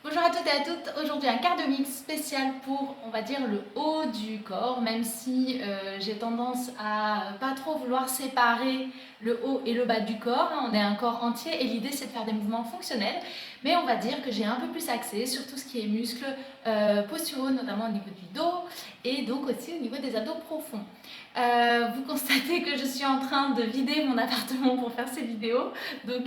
Bonjour à toutes et à toutes, aujourd'hui un cardio mix spécial pour, on va dire, le haut du corps, même si j'ai tendance à pas trop vouloir séparer le haut et le bas du corps. On est un corps entier et l'idée c'est de faire des mouvements fonctionnels, mais on va dire que j'ai un peu plus axé sur tout ce qui est muscles posturaux, notamment au niveau du dos et donc aussi au niveau des abdos profonds. Vous constatez que je suis en train de vider mon appartement pour faire ces vidéos, donc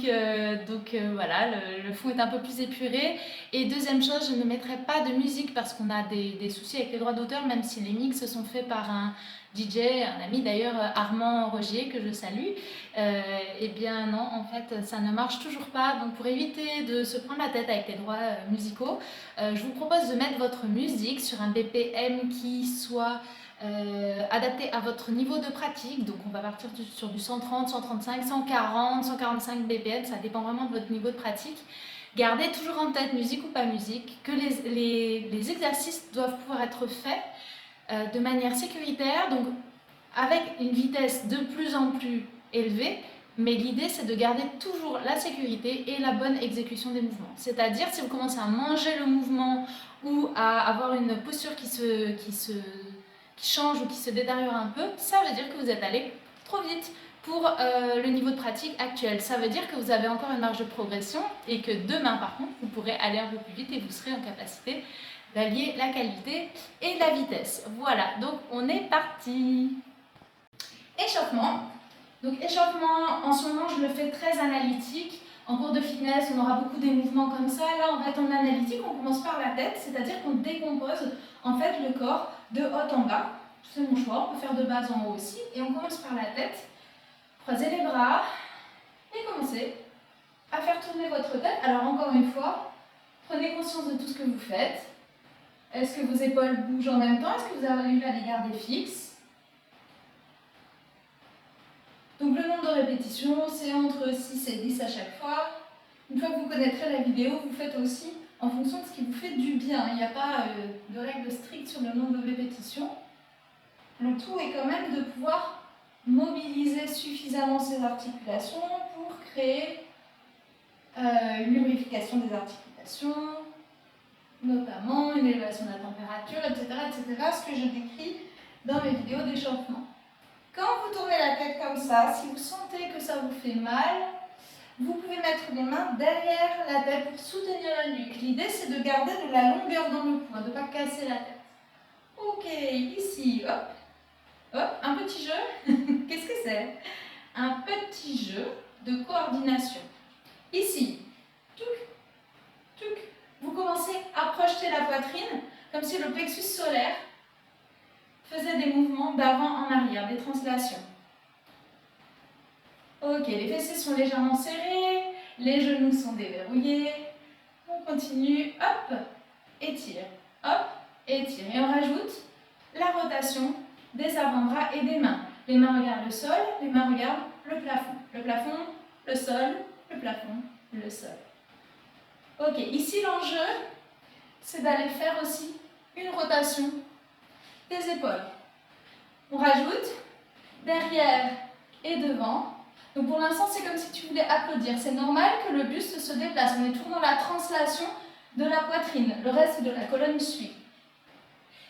voilà, le fond est un peu plus épuré. Et deuxième chose, je ne mettrai pas de musique parce qu'on a des soucis avec les droits d'auteur, même si les mix sont faits par un DJ, un ami d'ailleurs, Armand Rogier, que je salue. Eh bien non, en fait, ça ne marche toujours pas. Donc pour éviter de se prendre la tête avec les droits musicaux, je vous propose de mettre votre musique sur un BPM qui soit adapté à votre niveau de pratique. Donc on va partir sur du 130, 135, 140, 145 BPM, ça dépend vraiment de votre niveau de pratique. Gardez toujours en tête, musique ou pas musique, que les exercices doivent pouvoir être faits de manière sécuritaire, donc avec une vitesse de plus en plus élevée, mais l'idée c'est de garder toujours la sécurité et la bonne exécution des mouvements. C'est-à-dire si vous commencez à manger le mouvement ou à avoir une posture qui change ou qui se détériore un peu, ça veut dire que vous êtes allé trop vite pour le niveau de pratique actuel. Ça veut dire que vous avez encore une marge de progression et que demain, par contre, vous pourrez aller un peu plus vite et vous serez en capacité d'allier la qualité et la vitesse. Voilà, donc on est parti. Échauffement. Donc échauffement, en ce moment, je le fais très analytique. En cours de fitness, on aura beaucoup des mouvements comme ça. Là, on va être en analytique, on commence par la tête, c'est-à-dire qu'on décompose en fait le corps de haut en bas. C'est mon choix, on peut faire de bas en haut aussi. Et on commence par la tête. Croisez les bras et commencez à faire tourner votre tête. Alors encore une fois, prenez conscience de tout ce que vous faites. Est-ce que vos épaules bougent en même temps? Est-ce que vous arrivez à les garder fixes? Donc le nombre de répétitions, c'est entre 6 et 10 à chaque fois. Une fois que vous connaîtrez la vidéo, vous faites aussi en fonction de ce qui vous fait du bien. Il n'y a pas de règle stricte sur le nombre de répétitions. Le tout est quand même de pouvoir mobiliser suffisamment ces articulations pour créer une lubrification des articulations, notamment une élévation de la température, etc., ce que je décris dans mes vidéos d'échauffement. Quand vous tournez la tête comme ça, si vous sentez que ça vous fait mal, vous pouvez mettre les mains derrière la tête pour soutenir la nuque. L'idée, c'est de garder de la longueur dans le cou, de ne pas casser la tête. Ok, ici, hop, hop, un petit jeu. Qu'est-ce que c'est? Un petit jeu de coordination. Ici, touc, touc, vous commencez à projeter la poitrine comme si le plexus solaire faisait des mouvements d'avant en arrière, des translations. Ok, les fessiers sont légèrement serrés, les genoux sont déverrouillés. On continue, hop, étire, hop, étire. Et on rajoute la rotation des avant-bras et des mains. Les mains regardent le sol, les mains regardent le plafond. Le plafond, le sol, le plafond, le sol. Ok, ici l'enjeu, c'est d'aller faire aussi une rotation des épaules. On rajoute derrière et devant. Donc pour l'instant, c'est comme si tu voulais applaudir. C'est normal que le buste se déplace. On est toujours dans la translation de la poitrine. Le reste de la colonne suit.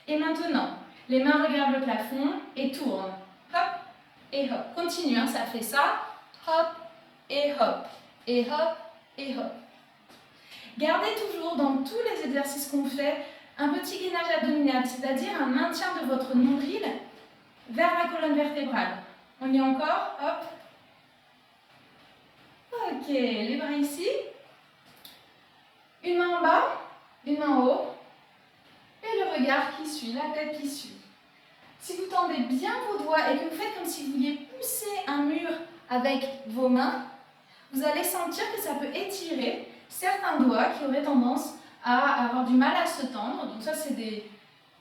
Et maintenant, les mains regardent le plafond et tournent. Hop et hop. Continue, hein, ça fait ça. Hop et hop. Et hop et hop. Gardez toujours dans tous les exercices qu'on fait un petit gainage abdominal, c'est-à-dire un maintien de votre nombril vers la colonne vertébrale. On y est encore, hop. Ok, les bras ici. Une main en bas, une main en haut. Et le regard qui suit, la tête qui suit. Si vous tendez bien vos doigts et que vous faites comme si vous vouliez pousser un mur avec vos mains, vous allez sentir que ça peut étirer certains doigts qui auraient tendance à avoir du mal à se tendre. Donc ça, c'est des,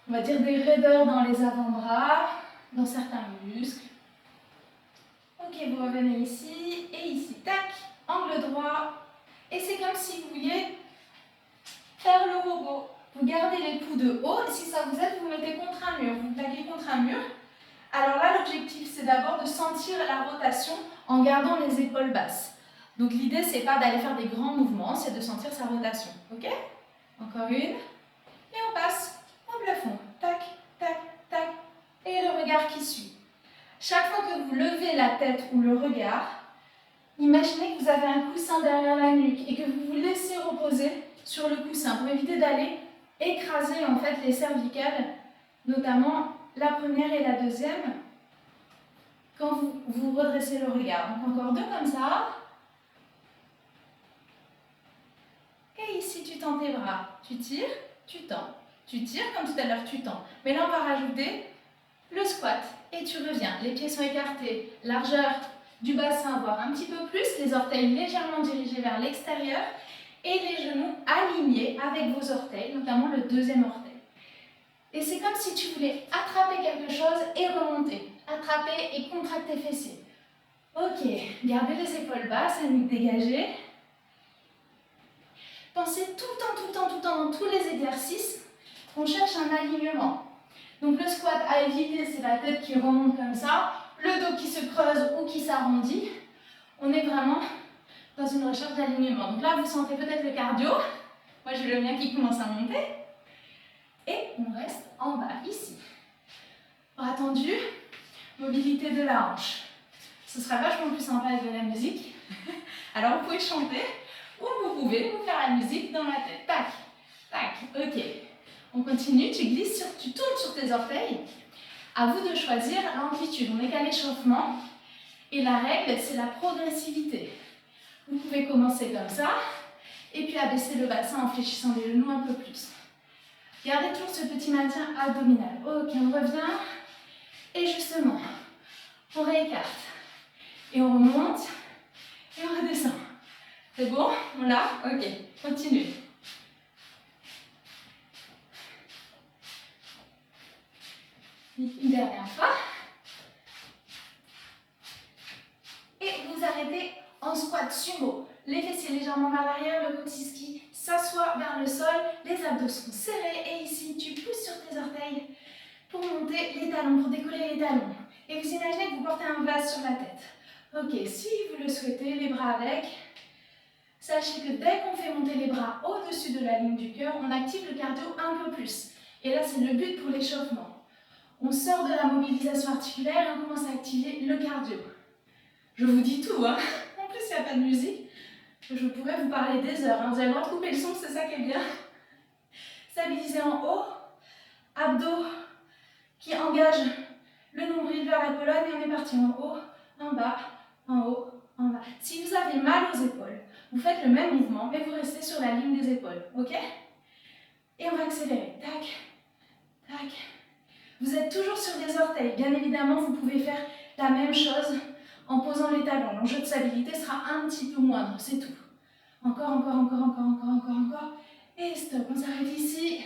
on va dire, des raideurs dans les avant-bras, dans certains muscles. Ok, vous revenez ici et ici. Tac, angle droit. Et c'est comme si vous vouliez faire le robot. Vous gardez les coudes haut. Et si ça vous aide, vous mettez contre un mur. Vous plaquez contre un mur. Alors là, l'objectif, c'est d'abord de sentir la rotation en gardant les épaules basses. Donc l'idée, c'est pas d'aller faire des grands mouvements, c'est de sentir sa rotation. Ok? Encore une. Et on passe au plafond. Tac, tac, tac. Et le regard qui suit. Chaque fois que vous levez la tête ou le regard, imaginez que vous avez un coussin derrière la nuque et que vous vous laissez reposer sur le coussin pour éviter d'aller écraser en fait les cervicales, notamment la première et la deuxième, quand vous redressez le regard. Donc encore deux comme ça. Et ici, tu tends tes bras. Tu tires, tu tends. Tu tires comme tout à l'heure, tu tends. Mais là, on va rajouter le squat. Et tu reviens. Les pieds sont écartés. Largeur du bassin, voire un petit peu plus. Les orteils légèrement dirigés vers l'extérieur. Et les genoux alignés avec vos orteils, notamment le deuxième orteil. Et c'est comme si tu voulais attraper quelque chose et remonter. Attraper et contracter fessiers. Ok, gardez les épaules basses, la nuque dégagée. Pensez tout le temps, dans tous les exercices, on cherche un alignement. Donc le squat à éviter, c'est la tête qui remonte comme ça, le dos qui se creuse ou qui s'arrondit. On est vraiment dans une recherche d'alignement. Donc là, vous sentez peut-être le cardio. Moi, j'ai le mien qui commence à monter. Et on reste en bas, ici. Bras tendus, mobilité de la hanche. Ce sera vachement plus sympa avec de la musique. Alors, vous pouvez chanter ou vous pouvez vous faire la musique dans la tête. Tac, tac, ok. On continue, tu glisses, tu tournes sur tes orteils. À vous de choisir l'amplitude. On n'est qu'à l'échauffement. Et la règle, c'est la progressivité. Vous pouvez commencer comme ça, et puis abaisser le bassin en fléchissant les genoux un peu plus. Gardez toujours ce petit maintien abdominal. Ok, on revient. Et justement, on réécarte. Et on remonte, et on redescend. C'est bon? On l'a? Ok, continue. Une dernière fois. Et vous arrêtez en squat sumo. Les fessiers légèrement vers l'arrière, le coccyx qui s'assoit vers le sol, les abdos sont serrés et ici tu pousses sur tes orteils pour monter les talons, pour décoller les talons. Et vous imaginez que vous portez un vase sur la tête. Ok, si vous le souhaitez, les bras avec. Sachez que dès qu'on fait monter les bras au-dessus de la ligne du cœur, on active le cardio un peu plus. Et là, c'est le but pour l'échauffement. On sort de la mobilisation articulaire et on commence à activer le cardio. Je vous dis tout, hein. En plus, il n'y a pas de musique. Je pourrais vous parler des heures. Hein. Vous avez le droit de couper le son, c'est ça qui est bien. Stabiliser en haut. Abdos qui engagent le nombril vers la colonne. Et on est parti en haut, en bas, en haut, en bas. Si vous avez mal aux épaules, vous faites le même mouvement, mais vous restez sur la ligne des épaules. Ok? Et on va accélérer. Tac, tac. Vous êtes toujours sur des orteils. Bien évidemment, vous pouvez faire la même chose en posant les talons. L'enjeu de stabilité sera un petit peu moindre, c'est tout. Encore, encore, encore, encore, encore, encore, encore. Et stop, on s'arrête ici.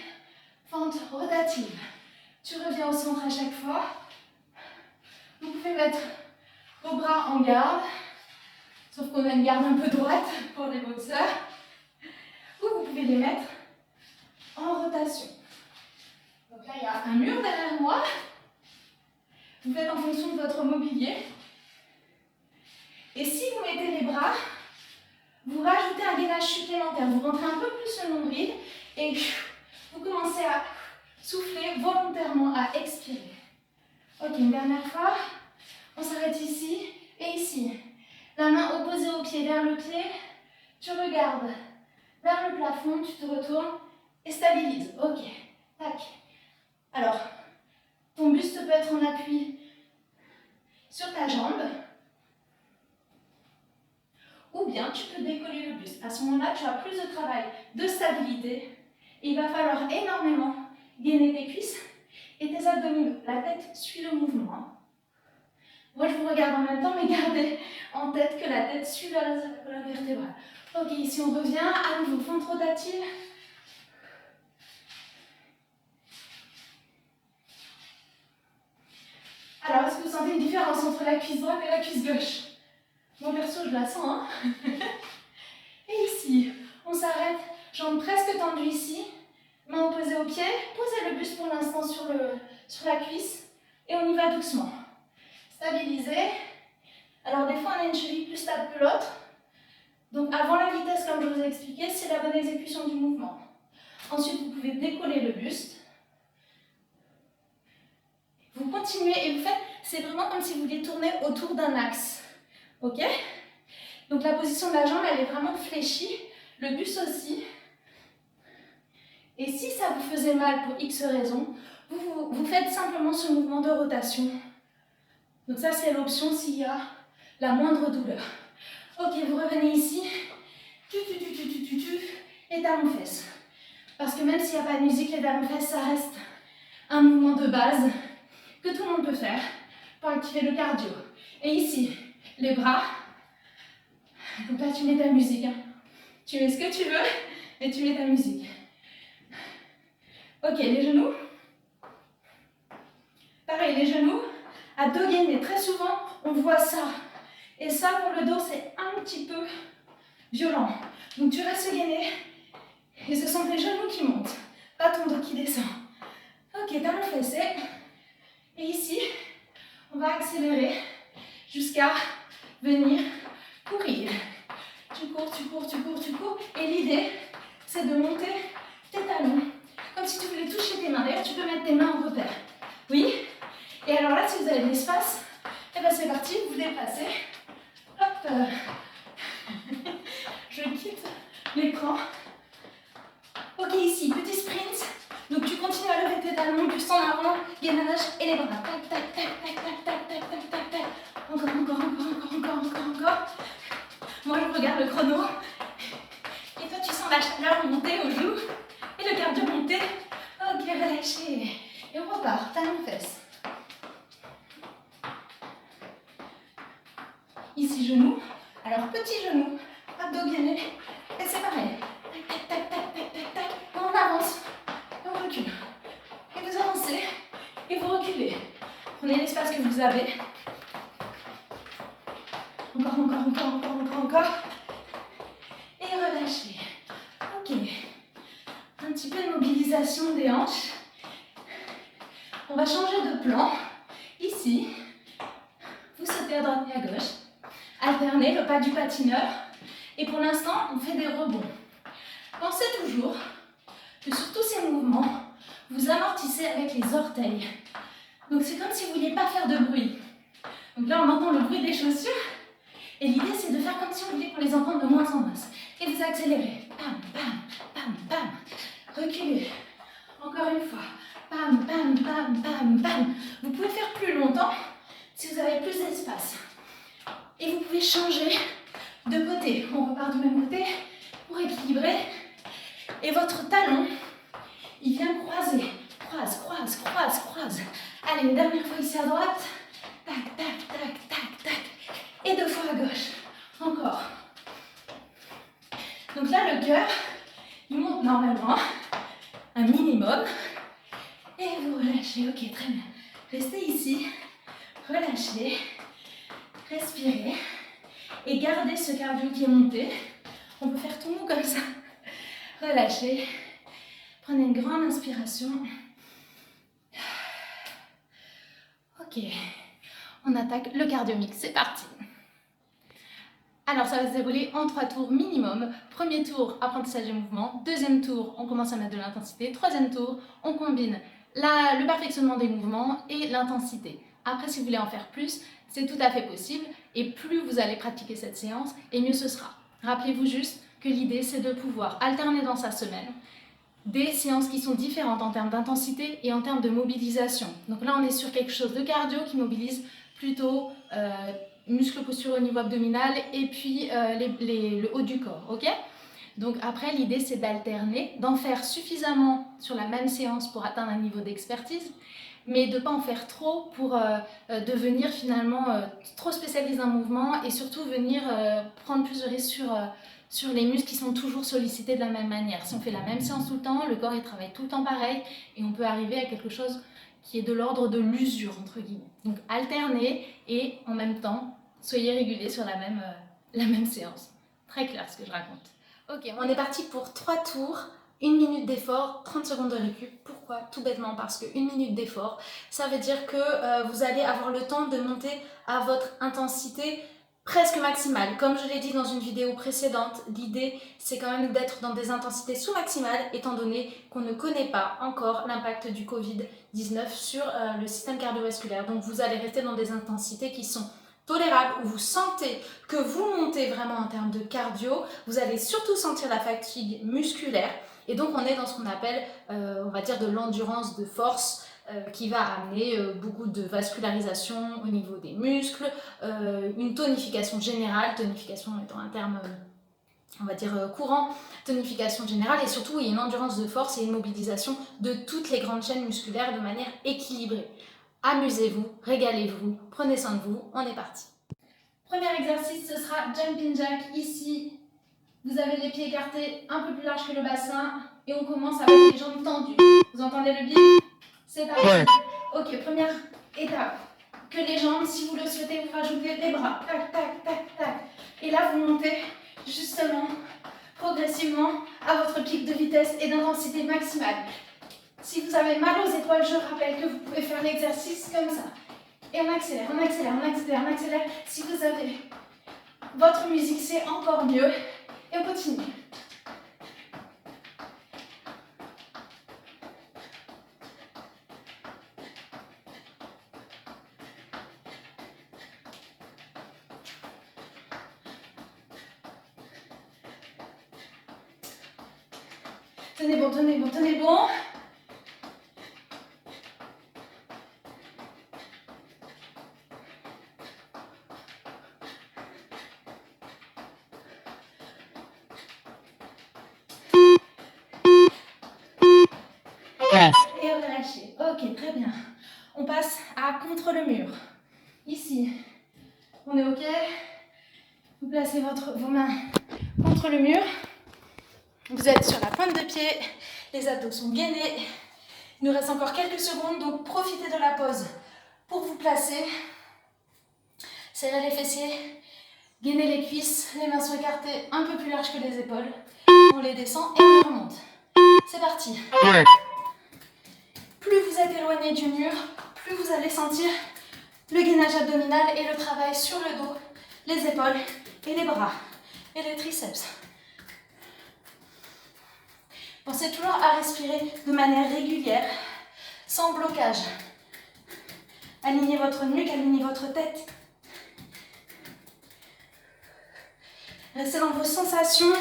Fente rotative. Tu reviens au centre à chaque fois. Vous pouvez mettre vos bras en garde. Sauf qu'on a une garde un peu droite pour les boxeurs. Ou vous pouvez les mettre en rotation. Donc là, il y a un mur derrière moi. Vous faites en fonction de votre mobilier. Et si vous mettez les bras, vous rajoutez un gainage supplémentaire. Vous rentrez un peu plus le nombril et vous commencez à souffler volontairement, à expirer. Ok, une dernière fois. On s'arrête ici et ici. La main opposée au pied, vers le pied. Tu regardes vers le plafond, tu te retournes et stabilise. Ok, tac. Alors, ton buste peut être en appui sur ta jambe. Ou bien tu peux décoller le buste. À ce moment-là, tu as plus de travail de stabilité. Et il va falloir énormément gainer tes cuisses et tes abdominaux. La tête suit le mouvement. Moi, je vous regarde en même temps, mais gardez en tête que la tête suit la colonne vertébrale. Ok, ici on revient. À nouveau, fente rotative. Alors, est-ce que vous sentez une différence entre la cuisse droite et la cuisse gauche? Moi, perso, je la sens. Hein. Et ici, on s'arrête. Jambes presque tendues ici. Main opposée au pied. Posez le buste pour l'instant sur la cuisse. Et on y va doucement. Stabilisez. Alors, des fois, on a une cheville plus stable que l'autre. Donc, avant la vitesse, comme je vous ai expliqué, c'est la bonne exécution du mouvement. Ensuite, vous pouvez décoller le buste. Vous continuez et vous faites, c'est vraiment comme si vous vouliez tourner autour d'un axe. Ok? Donc la position de la jambe, elle est vraiment fléchie. Le buste aussi. Et si ça vous faisait mal pour X raison, vous faites simplement ce mouvement de rotation. Donc ça, c'est l'option s'il y a la moindre douleur. Ok, vous revenez ici. Et talons-fesses. Parce que même s'il n'y a pas de musique, les talons-fesses, ça reste un mouvement de base que tout le monde peut faire pour activer le cardio. Et ici, les bras. Donc là, tu mets ta musique. Hein. Tu mets ce que tu veux et tu mets ta musique. Ok, les genoux. Pareil, les genoux à dos gainé. Très souvent, on voit ça. Et ça, pour le dos, c'est un petit peu violent. Donc tu restes gainé. Et ce sont tes genoux qui montent, pas ton dos qui descend. Ok, talons fessés. Et ici, on va accélérer jusqu'à venir courir. Tu cours, tu cours, tu cours, tu cours. Et l'idée, c'est de monter tes talons. Comme si tu voulais toucher tes mains. D'ailleurs, tu peux mettre tes mains en repère. Oui. Et alors là, si vous avez de l'espace, et ben c'est parti, vous déplacez. Hop. Je quitte l'écran. Ok, ici, petit sprint. Donc tu continues à lever tes talons, buste en avant, gainage et les bras. Tac, tac, tac, tac, tac, tac, tac, tac, tac, tac. Encore, encore, encore, encore, encore, encore, encore. Moi, je regarde le chrono. Et toi, tu sens la chaleur monter aux joues et le cardio monter. Ok, relâchez. Et on repart, talons fesses. Ici, genoux. Alors, petit genou, abdos gainés. Et c'est pareil. Tac, tac, tac, tac, tac, tac, tac. On avance. Et on recule. Et vous avancez. Et vous reculez. Prenez l'espace que vous avez. Encore, encore, encore, encore, encore, encore. Et relâchez. Ok. Un petit peu de mobilisation des hanches. On va changer de plan. Ici, vous sautez à droite et à gauche. Alternez le pas du patineur. Et pour l'instant, on fait des rebonds. Pensez toujours que sur tous ces mouvements, vous amortissez avec les orteils. Donc c'est comme si vous ne vouliez pas faire de bruit. Donc là, on entend le bruit des chaussures. Et l'idée, c'est de faire comme si on voulait qu'on les entende de moins en moins. Et vous accélérez. Pam, pam, pam, pam. Reculez. Encore une fois. Pam, pam, pam, pam, pam. Vous pouvez faire plus longtemps si vous avez plus d'espace. Et vous pouvez changer de côté. On repart du même côté pour équilibrer. Et votre talon, il vient croiser. Croise, croise, croise, croise. Allez, une dernière fois ici à droite. Tac, tac, tac, tac, tac. Et 2 fois à gauche. Encore. Donc là, le cœur, il monte normalement un minimum. Et vous relâchez. Ok, très bien. Restez ici. Relâchez. Respirez. Et gardez ce cardio qui est monté. On peut faire tout mou comme ça. Relâchez. Prenez une grande inspiration. Ok. On attaque le cardio mix. C'est parti. Alors, ça va se dérouler en 3 tours minimum. Premier tour, apprentissage des mouvements. Deuxième tour, on commence à mettre de l'intensité. Troisième tour, on combine le perfectionnement des mouvements et l'intensité. Après, si vous voulez en faire plus, c'est tout à fait possible. Et plus vous allez pratiquer cette séance, et mieux ce sera. Rappelez-vous juste que l'idée, c'est de pouvoir alterner dans sa semaine des séances qui sont différentes en termes d'intensité et en termes de mobilisation. Donc là, on est sur quelque chose de cardio qui mobilise plutôt muscles posturaux au niveau abdominal et puis le haut du corps, ok? Donc après, l'idée, c'est d'alterner, d'en faire suffisamment sur la même séance pour atteindre un niveau d'expertise, mais de ne pas en faire trop pour devenir finalement trop spécialisé dans un mouvement et surtout venir prendre plus de risques sur les muscles qui sont toujours sollicités de la même manière. Si on fait la même séance tout le temps, le corps il travaille tout le temps pareil et on peut arriver à quelque chose qui est de l'ordre de l'usure, entre guillemets. Donc alternez et en même temps, soyez réguliers sur la même séance. Très clair ce que je raconte. Ok, on est parti pour 3 tours. 1 minute d'effort, 30 secondes de récup. Pourquoi? Tout bêtement parce que 1 minute d'effort, ça veut dire que vous allez avoir le temps de monter à votre intensité presque maximale. Comme je l'ai dit dans une vidéo précédente, l'idée c'est quand même d'être dans des intensités sous-maximales étant donné qu'on ne connaît pas encore l'impact du Covid-19 sur le système cardiovasculaire. Donc vous allez rester dans des intensités qui sont tolérables, où vous sentez que vous montez vraiment en termes de cardio, vous allez surtout sentir la fatigue musculaire et donc on est dans ce qu'on appelle, on va dire, de l'endurance de force qui va amener beaucoup de vascularisation au niveau des muscles, une tonification générale, tonification étant un terme on va dire courant, tonification générale et surtout une endurance de force et une mobilisation de toutes les grandes chaînes musculaires de manière équilibrée. Amusez-vous, régalez-vous, prenez soin de vous, on est parti. Premier exercice, ce sera jumping jack. Ici, vous avez les pieds écartés un peu plus larges que le bassin et on commence avec les jambes tendues. Vous entendez le bip? C'est parti. Ok, première étape. Que les jambes, si vous le souhaitez, vous rajoutez les bras. Tac, tac, tac, tac. Et là, vous montez justement, progressivement, à votre pic de vitesse et d'intensité maximale. Si vous avez mal aux épaules, je rappelle que vous pouvez faire l'exercice comme ça. Et on accélère, on accélère, on accélère, on accélère. Si vous avez votre musique, c'est encore mieux. Et on continue. Tenez bon, tenez bon, tenez bon. Et relâchez. Ok, très bien. On passe à contre le mur. Ici, on est ok. Vous placez vos mains contre le mur. Vous êtes sur la pointe de pied. Les abdos sont gainés. Il nous reste encore quelques secondes, donc profitez de la pause pour vous placer. Serrez les fessiers, gainez les cuisses, les mains sont écartées un peu plus larges que les épaules. On les descend et on les remonte. C'est parti. Plus vous êtes éloigné du mur, plus vous allez sentir le gainage abdominal et le travail sur le dos, les épaules et les bras et les triceps. Pensez toujours à respirer de manière régulière, sans blocage. Alignez votre nuque, alignez votre tête. Restez dans vos sensations.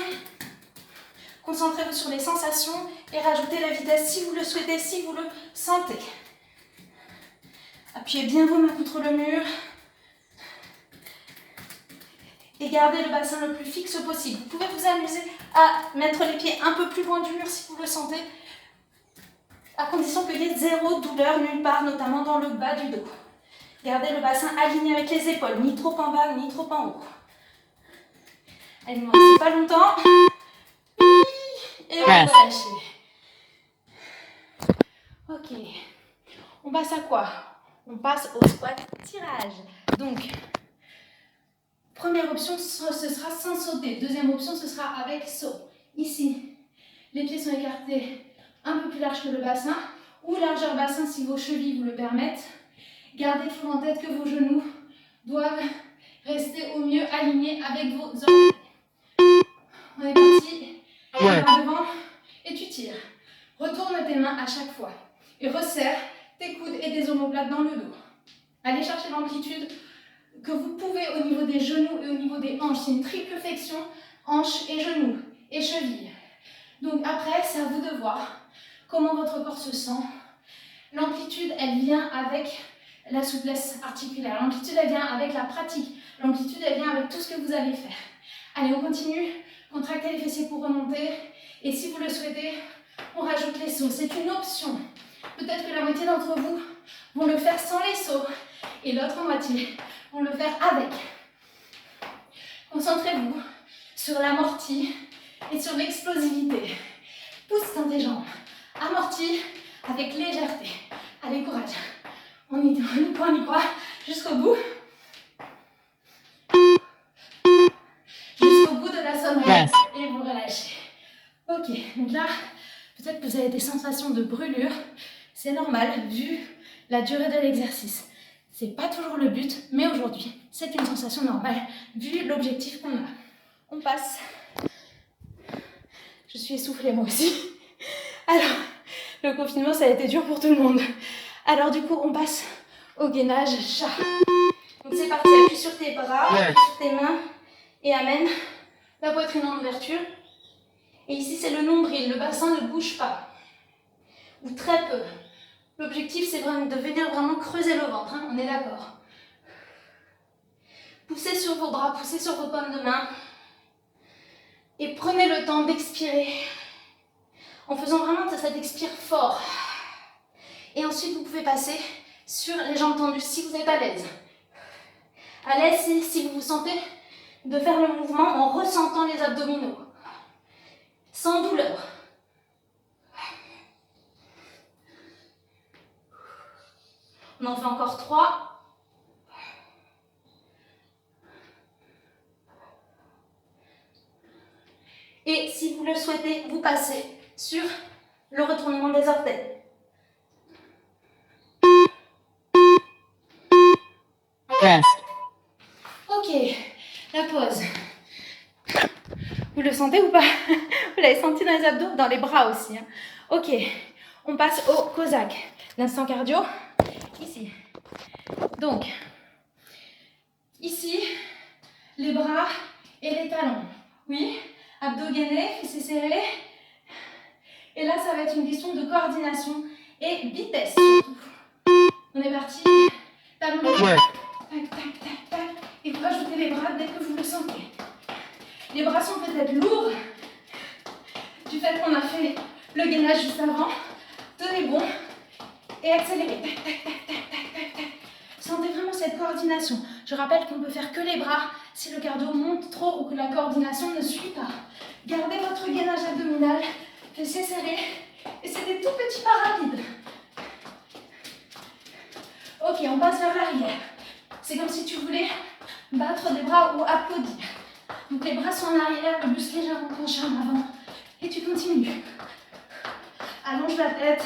Concentrez-vous sur les sensations et rajoutez la vitesse si vous le souhaitez, si vous le sentez. Appuyez bien vos mains contre le mur. Et gardez le bassin le plus fixe possible. Vous pouvez vous amuser à mettre les pieds un peu plus loin du mur si vous le sentez, à condition qu'il y ait zéro douleur nulle part, notamment dans le bas du dos. Gardez le bassin aligné avec les épaules, ni trop en bas, ni trop en haut. Allez, ne restez pas longtemps. Et relâchez. Ok. On passe à quoi? On passe au squat tirage. Donc, première option, ce sera sans sauter. Deuxième option, ce sera avec saut. Ici, les pieds sont écartés un peu plus large que le bassin, ou largeur bassin si vos chevilles vous le permettent. Gardez toujours en tête que vos genoux doivent rester au mieux alignés avec vos orteils. On est parti. Ouais. Devant et tu tires. Retourne tes mains à chaque fois et resserre tes coudes et tes omoplates dans le dos. Allez chercher l'amplitude que vous pouvez au niveau des genoux et au niveau des hanches. C'est une triple flexion, hanches et genoux et chevilles. Donc après, c'est à vous de voir comment votre corps se sent. L'amplitude, elle vient avec la souplesse articulaire. L'amplitude, elle vient avec la pratique. L'amplitude, elle vient avec tout ce que vous allez faire. Allez, on continue. Contractez les fessiers pour remonter. Et si vous le souhaitez, on rajoute les sauts. C'est une option. Peut-être que la moitié d'entre vous vont le faire sans les sauts. Et l'autre moitié vont le faire avec. Concentrez-vous sur l'amorti et sur l'explosivité. Pousse dans tes jambes. Amorti avec légèreté. Allez, courage. On y croit, jusqu'au bout. Jusqu'au bout de la sonnerie. Et vous relâchez. Ok, donc là, peut-être que vous avez des sensations de brûlure. C'est normal, vu la durée de l'exercice. C'est pas toujours le but, mais aujourd'hui, c'est une sensation normale vu l'objectif qu'on a. On passe. Je suis essoufflée moi aussi. Alors, le confinement, ça a été dur pour tout le monde. Alors du coup, on passe au gainage chat. Donc c'est parti, appuie sur tes bras, sur tes mains et amène la poitrine en ouverture. Et ici, c'est le nombril, le bassin ne bouge pas. Ou très peu. L'objectif, c'est vraiment de venir vraiment creuser le ventre, hein, on est d'accord. Poussez sur vos bras, poussez sur vos paumes de main. Et prenez le temps d'expirer. En faisant vraiment cet expire fort. Et ensuite, vous pouvez passer sur les jambes tendues si vous êtes à l'aise. À l'aise, c'est si vous vous sentez de faire le mouvement en ressentant les abdominaux. Sans douleur. On en fait encore 3. Et si vous le souhaitez, vous passez sur le retournement des orteils. Ok, la pause. Vous le sentez ou pas? Vous l'avez senti dans les abdos, dans les bras aussi. Hein. Ok, on passe au Cosaque. L'instant cardio, ici. Donc, ici, les bras et les talons. Oui, abdos gainés, fessiers serrés. Et là, ça va être une question de coordination et vitesse surtout. On est parti. Talons. Tac, tac, tac, tac. Et vous rajoutez les bras dès que vous le sentez. Les bras sont peut-être lourds du fait qu'on a fait le gainage juste avant. Tenez bon et accélérez. Tac, tac, tac, tac, tac, tac, tac. Sentez vraiment cette coordination. Je rappelle qu'on peut faire que les bras si le cardio monte trop ou que la coordination ne suit pas. Gardez votre gainage abdominal, fessiers serrés et c'est des tout petits pas rapides. Ok, on passe vers l'arrière. C'est comme si tu voulais battre des bras ou applaudir. Donc les bras sont en arrière, le buste légèrement penché en avant. Et tu continues. Allonge la tête,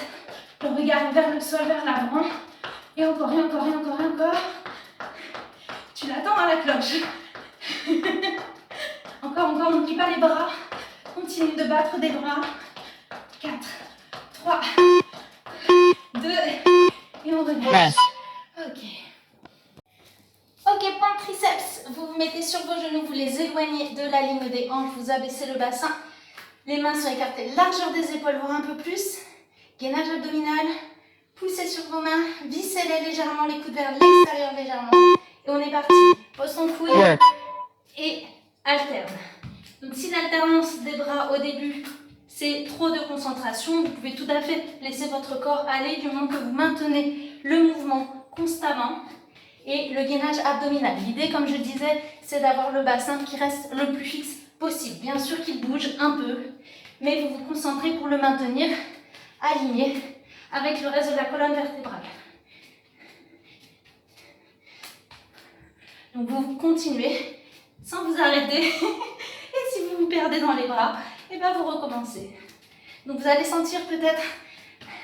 le regard vers le sol, vers l'avant. Et encore, et encore, et encore, et encore. Tu l'attends à la cloche. Encore, encore, n'oublie pas les bras. Continue de battre des bras. 4, 3, 2, et on relâche. Ok. Ok, point de triceps. Vous vous mettez sur vos genoux, vous les éloignez de la ligne des hanches, vous abaissez le bassin. Les mains sont écartées, largeur des épaules, voire un peu plus. Gainage abdominal. Poussez sur vos mains, vissez-les légèrement, les coudes vers l'extérieur légèrement. Et on est parti. Pose ton coude et alterne. Donc si l'alternance des bras au début, c'est trop de concentration, vous pouvez tout à fait laisser votre corps aller du moment que vous maintenez le mouvement constamment. Et le gainage abdominal. L'idée, comme je disais, c'est d'avoir le bassin qui reste le plus fixe possible. Bien sûr qu'il bouge un peu, mais vous vous concentrez pour le maintenir aligné avec le reste de la colonne vertébrale. Donc vous continuez sans vous arrêter. Et si vous vous perdez dans les bras, et bien vous recommencez. Donc vous allez sentir peut-être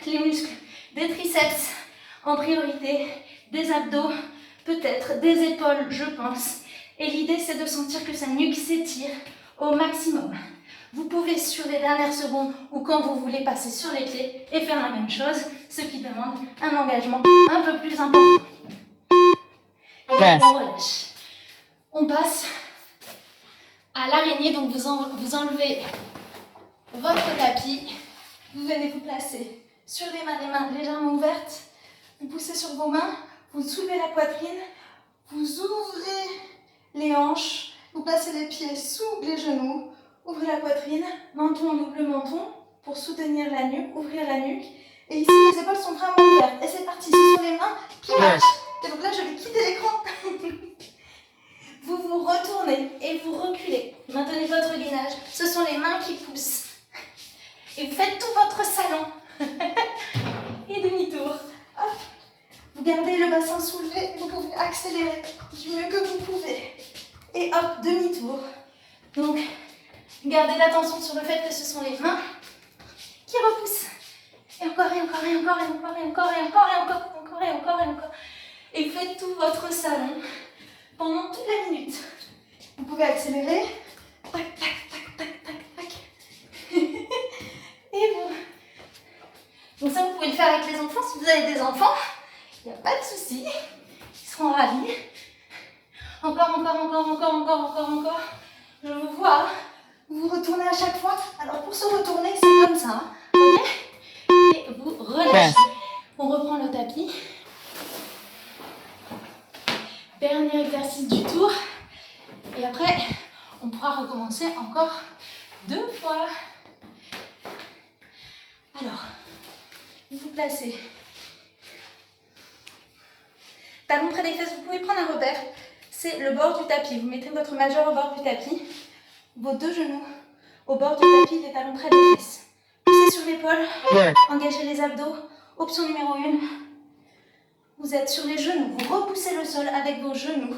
les muscles des triceps en priorité, des abdos, peut-être des épaules, je pense. Et l'idée, c'est de sentir que sa nuque s'étire au maximum. Vous pouvez, sur les dernières secondes ou quand vous voulez passer sur les pieds et faire la même chose, ce qui demande un engagement un peu plus important. Et on relâche. On passe à l'araignée, donc vous enlevez votre tapis, vous venez vous placer sur les mains légèrement ouvertes, vous poussez sur vos mains, vous soulevez la poitrine, vous ouvrez les hanches, vous placez les pieds sous les genoux, ouvrez la poitrine, menton en double menton pour soutenir la nuque, ouvrir la nuque. Et ici, les épaules sont vraiment ouvertes. Et c'est parti, ce sont les mains qui marchent. Et donc là, je vais quitter l'écran. Vous vous retournez et vous reculez. Maintenez votre gainage. Ce sont les mains qui poussent. Et vous faites tout votre salon. Et demi-tour. Hop. Vous gardez le bassin soulevé. Vous pouvez accélérer du mieux que vous pouvez. Et hop, demi-tour. Donc, gardez l'attention sur le fait que ce sont les mains qui repoussent. Et encore, et encore, et encore, et encore, et encore, et encore, et encore, et encore, et encore. Et vous faites tout votre salon pendant toute la minute. Vous pouvez accélérer. Tac, tac, tac, tac, tac, tac. Et vous. Donc ça, vous pouvez le faire avec les enfants. Si vous avez des enfants, il n'y a pas de souci. Ils seront ravis. Encore, encore, encore, encore, encore, encore, encore. Je vous vois. Vous vous retournez à chaque fois. Alors pour se retourner, c'est comme ça. Ok? Et vous relâchez. On reprend le tapis. Dernier exercice du tour. Et après, on pourra recommencer encore 2 fois. Alors, vous vous placez. Talons près des fesses. Vous pouvez prendre un repère. C'est le bord du tapis. Vous mettez votre majeur au bord du tapis. Vos 2 genoux au bord du tapis, les talons près des fesses. Poussez sur l'épaule. Engagez les abdos. Option numéro 1. Vous êtes sur les genoux. Vous repoussez le sol avec vos genoux.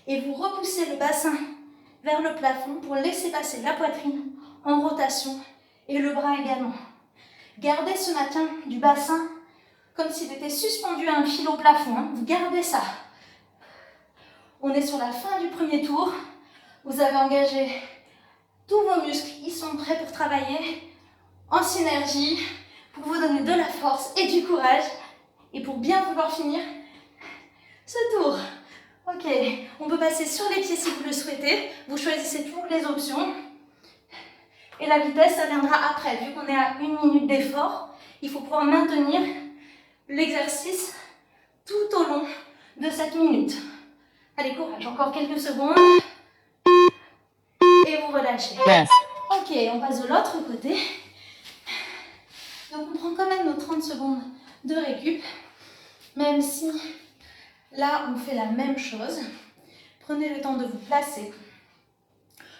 Et vous repoussez le bassin vers le plafond pour laisser passer la poitrine en rotation et le bras également. Gardez ce maintien du bassin comme s'il était suspendu à un fil au plafond. Hein. Vous gardez ça. On est sur la fin du premier tour. Vous avez engagé tous vos muscles. Ils sont prêts pour travailler en synergie, pour vous donner de la force et du courage et pour bien pouvoir finir ce tour. Ok, on peut passer sur les pieds si vous le souhaitez. Vous choisissez toutes les options. Et la vitesse, ça viendra après. Vu qu'on est à 1 minute d'effort, il faut pouvoir maintenir l'exercice tout au long de cette minute. Allez, courage, encore quelques secondes. Et vous relâchez. Ok, on passe de l'autre côté. Donc on prend quand même nos 30 secondes de récup. Même si là, on fait la même chose. Prenez le temps de vous placer.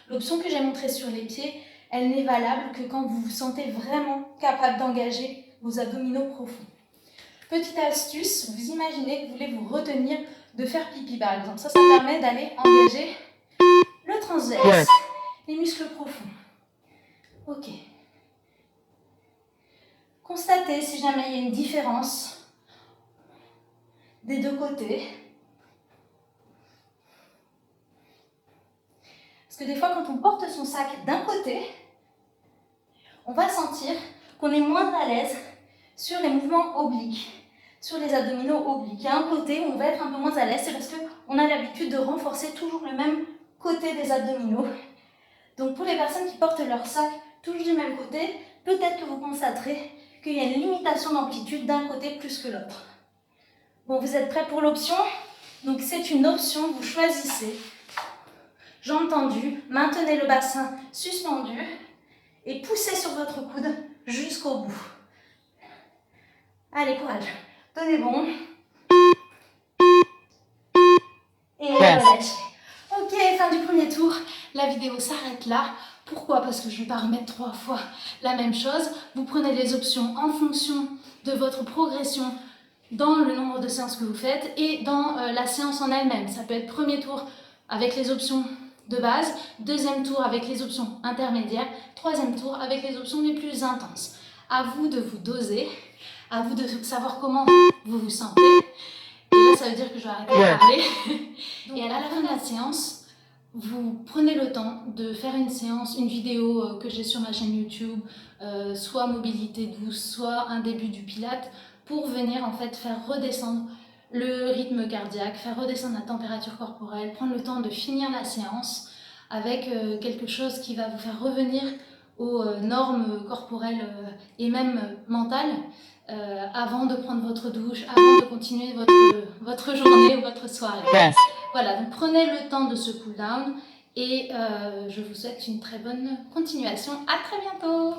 L'option que j'ai montrée sur les pieds, elle n'est valable que quand vous vous sentez vraiment capable d'engager vos abdominaux profonds. Petite astuce, vous imaginez que vous voulez vous retenir de faire pipi par exemple. Ça permet d'aller engager le transverse, les muscles profonds. Ok. Constatez si jamais il y a une différence des 2 côtés. Parce que des fois, quand on porte son sac d'un côté, on va sentir qu'on est moins à l'aise sur les mouvements obliques, sur les abdominaux obliques. Il y a un côté où on va être un peu moins à l'aise, c'est parce qu'on a l'habitude de renforcer toujours le même côté des abdominaux. Donc pour les personnes qui portent leur sac toujours du même côté, peut-être que vous constaterez qu'il y a une limitation d'amplitude d'un côté plus que l'autre. Bon, vous êtes prêts pour l'option? Donc c'est une option, vous choisissez. Jambes tendues, maintenez le bassin suspendu et poussez sur votre coude jusqu'au bout. Allez, courage. Tenez bon. Et relâchez. Ok, fin du premier tour. La vidéo s'arrête là. Pourquoi? Parce que je ne vais pas remettre 3 fois la même chose. Vous prenez les options en fonction de votre progression dans le nombre de séances que vous faites et dans la séance en elle-même. Ça peut être premier tour avec les options de base, deuxième tour avec les options intermédiaires, troisième tour avec les options les plus intenses. À vous de vous doser, à vous de savoir comment vous vous sentez. Et là, ça veut dire que je vais arrêter de parler. Et à la fin de la séance, vous prenez le temps de faire une séance, une vidéo que j'ai sur ma chaîne YouTube, soit mobilité douce, soit un début du Pilates, pour venir en fait faire redescendre le rythme cardiaque, faire redescendre la température corporelle, prendre le temps de finir la séance avec quelque chose qui va vous faire revenir aux normes corporelles et même mentales avant de prendre votre douche, avant de continuer votre journée ou votre soirée. Voilà, donc prenez le temps de ce cool down et je vous souhaite une très bonne continuation. À très bientôt!